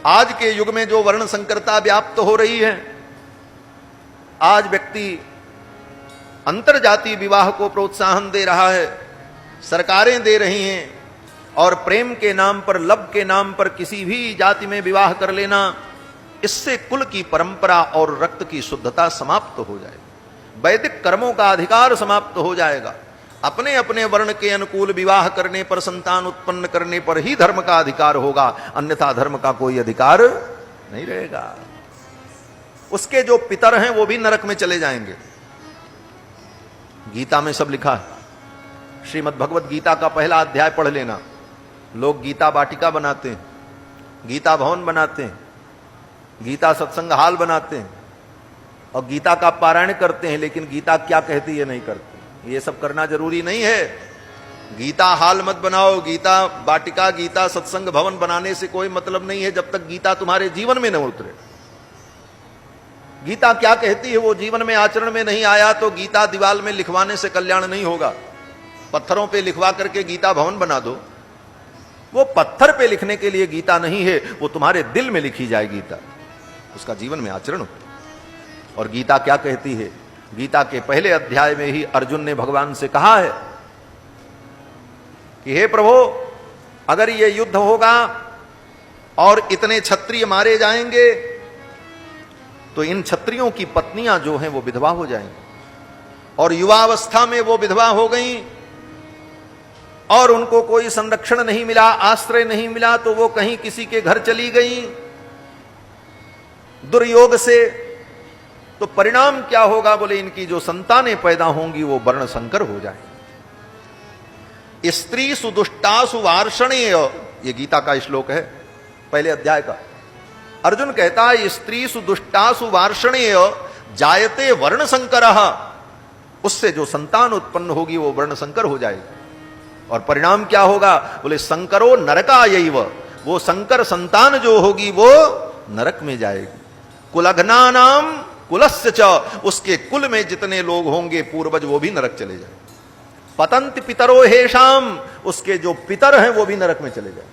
आज के युग में जो वर्ण संकरता व्याप्त हो रही है, आज व्यक्ति अंतरजातीय विवाह को प्रोत्साहन दे रहा है, सरकारें दे रही हैं, और प्रेम के नाम पर, लव के नाम पर किसी भी जाति में विवाह कर लेना, इससे कुल की परंपरा और रक्त की शुद्धता समाप्त हो जाएगी। वैदिक कर्मों का अधिकार समाप्त हो जाएगा। अपने अपने वर्ण के अनुकूल विवाह करने पर, संतान उत्पन्न करने पर ही धर्म का अधिकार होगा, अन्यथा धर्म का कोई अधिकार नहीं रहेगा। उसके जो पितर हैं वो भी नरक में चले जाएंगे। गीता में सब लिखा है। श्रीमद् भगवत गीता का पहला अध्याय पढ़ लेना। लोग गीता वाटिका बनाते हैं, गीता भवन बनाते हैं, गीता सत्संग हाल बनाते हैं और गीता का पारायण करते हैं, लेकिन गीता क्या कहती है नहीं करते। ये सब करना जरूरी नहीं है। गीता हाल मत बनाओ, गीता वाटिका, गीता सत्संग भवन बनाने से कोई मतलब नहीं है जब तक गीता तुम्हारे जीवन में न उतरे। गीता क्या कहती है वो जीवन में, आचरण में नहीं आया तो गीता दीवाल में लिखवाने से कल्याण नहीं होगा। पत्थरों पे लिखवा करके गीता भवन बना दो, वो पत्थर पे लिखने के लिए गीता नहीं है, वो तुम्हारे दिल में लिखी जाए गीता, उसका जीवन में आचरण हो। और गीता क्या कहती है? गीता के पहले अध्याय में ही अर्जुन ने भगवान से कहा है कि हे प्रभु, अगर ये युद्ध होगा और इतने क्षत्रिय मारे जाएंगे तो इन क्षत्रियों की पत्नियां जो हैं वो विधवा हो जाएंगी, और युवावस्था में वो विधवा हो गई और उनको कोई संरक्षण नहीं मिला, आश्रय नहीं मिला, तो वो कहीं किसी के घर चली गई दुर्योग से, तो परिणाम क्या होगा? बोले इनकी जो संतानें पैदा होंगी वो वर्ण संकर हो जाएंगी। स्त्री सुदुष्टासु वार्षणेय, ये गीता का श्लोक है पहले अध्याय का। अर्जुन कहता है स्त्री सुदुष्टासु वार्षणेय जायते वर्ण संकरः, उससे जो संतान उत्पन्न होगी वो वर्ण संकर हो जाएगी। और परिणाम क्या होगा? बोले संकरो नरकायैव, वो संकर संतान जो होगी वो नरक में जाएगी। कुलघ्नानाम कुलस्य च, उसके कुल में जितने लोग होंगे पूर्वज वो भी नरक चले जाए। पतंति पितरो हेषाम, उसके जो पितर हैं वो भी नरक में चले जाए।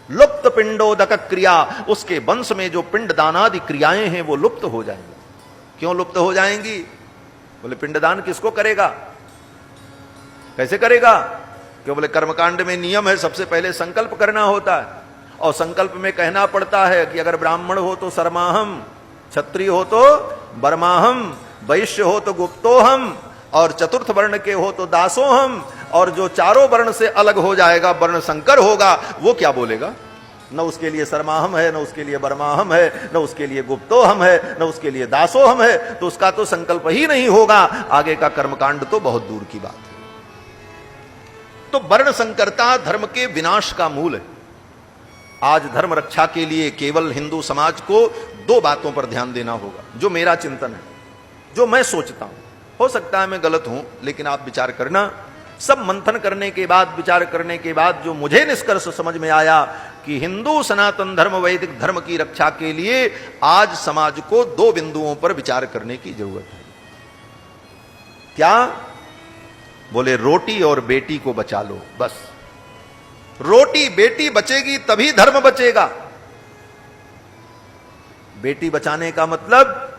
लुप्त पिंडोदक क्रिया, उसके वंश में जो पिंडदान आदि क्रियाएं हैं वो लुप्त हो जाएंगी। क्यों लुप्त हो जाएंगी? बोले पिंडदान किसको करेगा, कैसे करेगा? क्यों? बोले कर्मकांड में नियम है, सबसे पहले संकल्प करना होता है, और संकल्प में कहना पड़ता है कि अगर ब्राह्मण हो तो सर्माहम, क्षत्रिय हो तो बर्माहम, वैश्य हो तो गुप्तोहम, और चतुर्थ वर्ण के हो तो दासोहम, और जो चारों वर्ण से अलग हो जाएगा, वर्ण संकर होगा, वो क्या बोलेगा? न उसके लिए सर्माहम है, न उसके लिए बर्माहम है, न उसके लिए गुप्तोहम है, न उसके लिए दासोहम है, तो उसका तो संकल्प ही नहीं होगा। आगे का कर्मकांड तो बहुत दूर की बात है। तो वर्ण संकरता धर्म के विनाश का मूल है। आज धर्म रक्षा के लिए केवल हिंदू समाज को दो बातों पर ध्यान देना होगा, जो मेरा चिंतन है, जो मैं सोचता हूं। हो सकता है मैं गलत हूं, लेकिन आप विचार करना। सब मंथन करने के बाद, विचार करने के बाद जो मुझे निष्कर्ष समझ में आया कि हिंदू सनातन धर्म, वैदिक धर्म की रक्षा के लिए आज समाज को दो बिंदुओं पर विचार करने की जरूरत है। क्या? बोले रोटी और बेटी को बचा लो, बस। रोटी बेटी बचेगी तभी धर्म बचेगा। बेटी बचाने का मतलब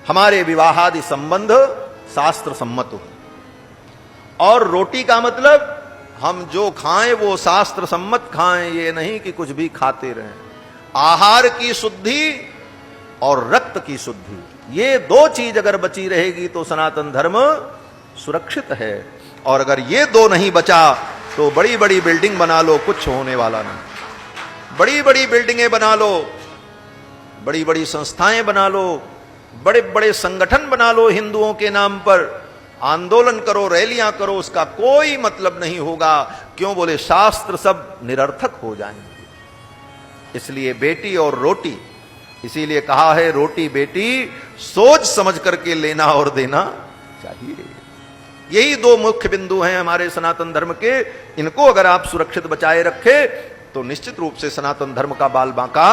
हमारे विवाहादि संबंध शास्त्र सम्मत हो, और रोटी का मतलब हम जो खाएं वो शास्त्र सम्मत खाएं, ये नहीं कि कुछ भी खाते रहें। आहार की शुद्धि और रक्त की शुद्धि, ये दो चीज अगर बची रहेगी तो सनातन धर्म सुरक्षित है। और अगर ये दो नहीं बचा तो बड़ी बड़ी बिल्डिंग बना लो, कुछ होने वाला नहीं। बड़ी बड़ी बिल्डिंगें बना लो, बड़ी बड़ी संस्थाएं बना लो, बड़े बड़े संगठन बना लो, हिंदुओं के नाम पर आंदोलन करो, रैलियां करो, उसका कोई मतलब नहीं होगा। क्यों? बोले शास्त्र सब निरर्थक हो जाएंगे। इसलिए बेटी और रोटी, इसीलिए कहा है रोटी बेटी सोच समझ करके लेना और देना चाहिए। यही दो मुख्य बिंदु हैं हमारे सनातन धर्म के। इनको अगर आप सुरक्षित बचाए रखे तो निश्चित रूप से सनातन धर्म का बाल बांका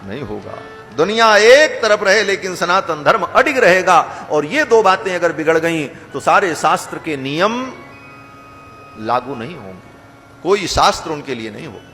नहीं होगा। दुनिया एक तरफ रहे लेकिन सनातन धर्म अडिग रहेगा। और ये दो बातें अगर बिगड़ गई तो सारे शास्त्र के नियम लागू नहीं होंगे, कोई शास्त्र उनके लिए नहीं होगा।